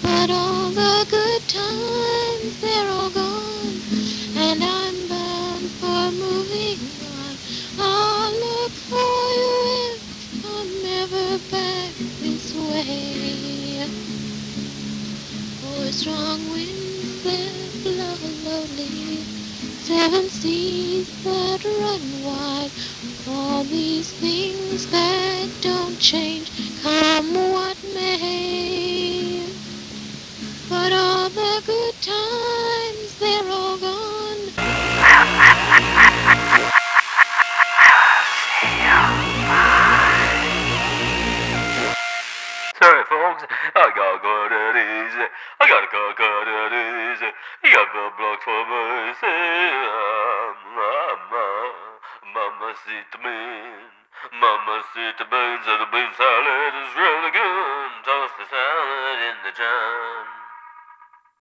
But all the good times, they're all gone, and I'm bound for moving on. I'll look for you if I'm ever back this way. For strong winds that blow lonely, seven seas that run wide, all these things that don't change, come what may. But all the good times, they're all gone. Sorry, folks, I gotta cut it easy. I gotta cut it easy. You got the blocks for mercy. Mamacita bean. Mamacita beans and the bean salad is really good. Toss the salad in the jam.